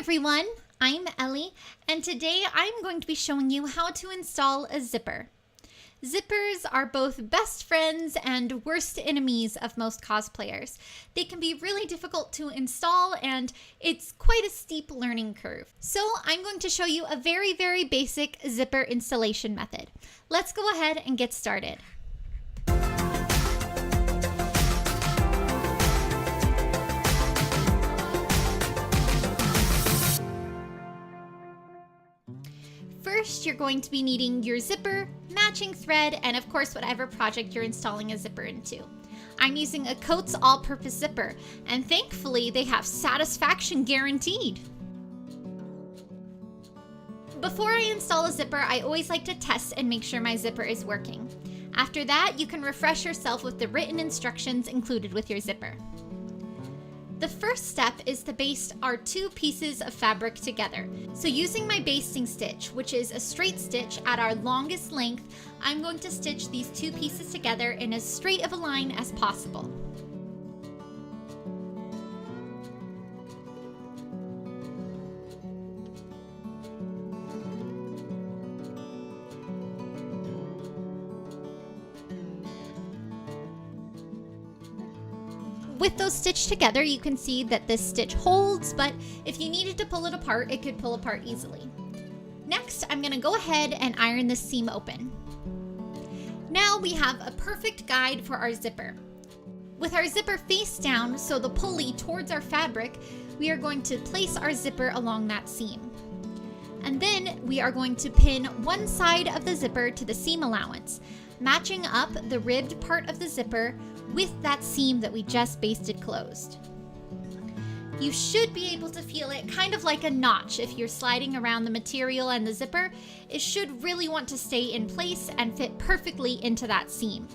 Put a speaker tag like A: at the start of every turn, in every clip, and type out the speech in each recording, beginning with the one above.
A: everyone, I'm Ellie, and today I'm going to be showing you how to install a zipper. Zippers are both best friends and worst enemies of most cosplayers. They can be really difficult to install and it's quite a steep learning curve. So I'm going to show you a very basic zipper installation method. Let's go ahead and get started. First, you're going to be needing your zipper, matching thread, and of course whatever project you're installing a zipper into. I'm using a Coats all-purpose zipper, and thankfully they have satisfaction guaranteed. Before I install a zipper, I always like to test and make sure my zipper is working. After that, you can refresh yourself with the written instructions included with your zipper. The first step is to baste our two pieces of fabric together. So using my basting stitch, which is a straight stitch at our longest length, I'm going to stitch these two pieces together in as straight of a line as possible. With those stitched together, you can see that this stitch holds, but if you needed to pull it apart, it could pull apart easily. Next, I'm going to go ahead and iron this seam open. Now we have a perfect guide for our zipper. With our zipper face down, so the pulley towards our fabric, we are going to place our zipper along that seam. And then we are going to pin one side of the zipper to the seam allowance, matching up the ribbed part of the zipper with that seam that we just basted closed. You should be able to feel it kind of like a notch if you're sliding around the material and the zipper. It should really want to stay in place and fit perfectly into that seam.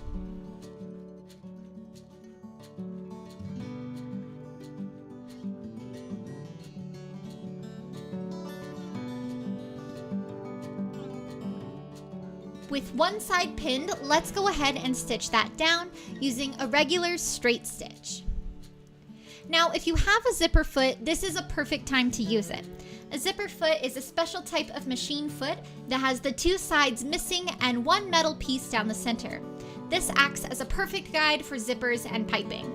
A: With one side pinned, let's go ahead and stitch that down using a regular straight stitch. Now, if you have a zipper foot, this is a perfect time to use it. A zipper foot is a special type of machine foot that has the two sides missing and one metal piece down the center. This acts as a perfect guide for zippers and piping.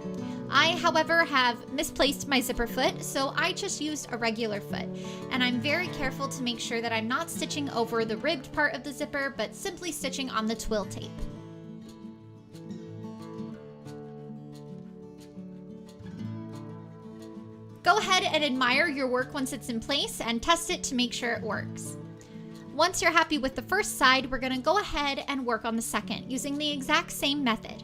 A: I, however, have misplaced my zipper foot, so I just used a regular foot. And I'm very careful to make sure that I'm not stitching over the ribbed part of the zipper, but simply stitching on the twill tape. Go ahead and admire your work once it's in place and test it to make sure it works. Once you're happy with the first side, we're going to go ahead and work on the second using the exact same method.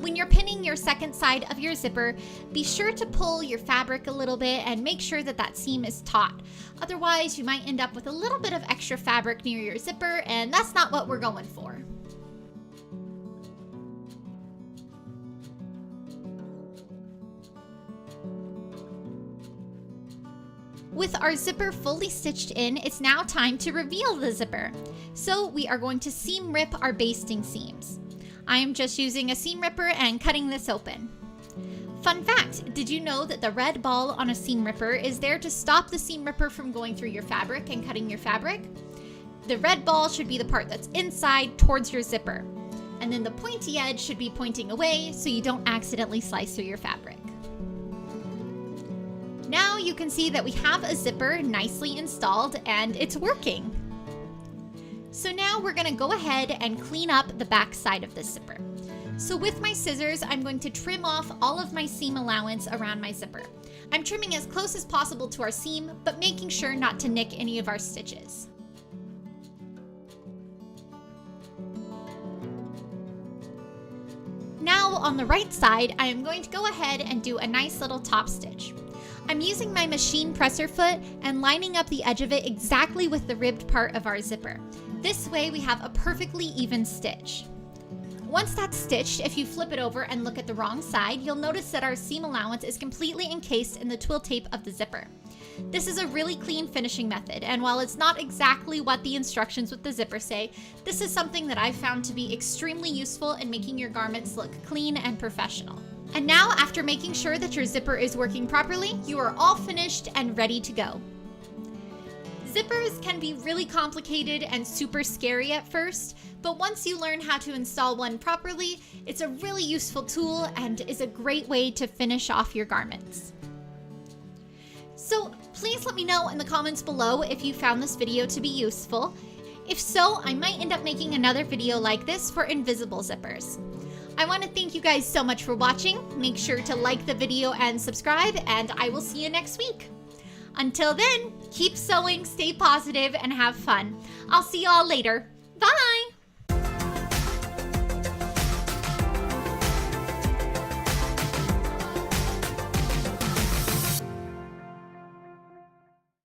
A: When you're pinning your second side of your zipper, be sure to pull your fabric a little bit and make sure that that seam is taut. Otherwise, you might end up with a little bit of extra fabric near your zipper, and that's not what we're going for. With our zipper fully stitched in, it's now time to reveal the zipper. So we are going to seam rip our basting seams. I am just using a seam ripper and cutting this open. Fun fact, did you know that the red ball on a seam ripper is there to stop the seam ripper from going through your fabric and cutting your fabric? The red ball should be the part that's inside towards your zipper. And then the pointy edge should be pointing away so you don't accidentally slice through your fabric. Now you can see that we have a zipper nicely installed and it's working. So now we're going to go ahead and clean up the back side of this zipper. So with my scissors, I'm going to trim off all of my seam allowance around my zipper. I'm trimming as close as possible to our seam, but making sure not to nick any of our stitches. Now on the right side, I am going to go ahead and do a nice little top stitch. I'm using my machine presser foot and lining up the edge of it exactly with the ribbed part of our zipper. This way we have a perfectly even stitch. Once that's stitched, if you flip it over and look at the wrong side, you'll notice that our seam allowance is completely encased in the twill tape of the zipper. This is a really clean finishing method, and while it's not exactly what the instructions with the zipper say, this is something that I've found to be extremely useful in making your garments look clean and professional. And now, after making sure that your zipper is working properly, you are all finished and ready to go. Zippers can be really complicated and super scary at first, but once you learn how to install one properly, it's a really useful tool and is a great way to finish off your garments. So please let me know in the comments below if you found this video to be useful. If so, I might end up making another video like this for invisible zippers. I want to thank you guys so much for watching. Make sure to like the video and subscribe, and I will see you next week. Until then, keep sewing, stay positive, and have fun. I'll see you all later. Bye!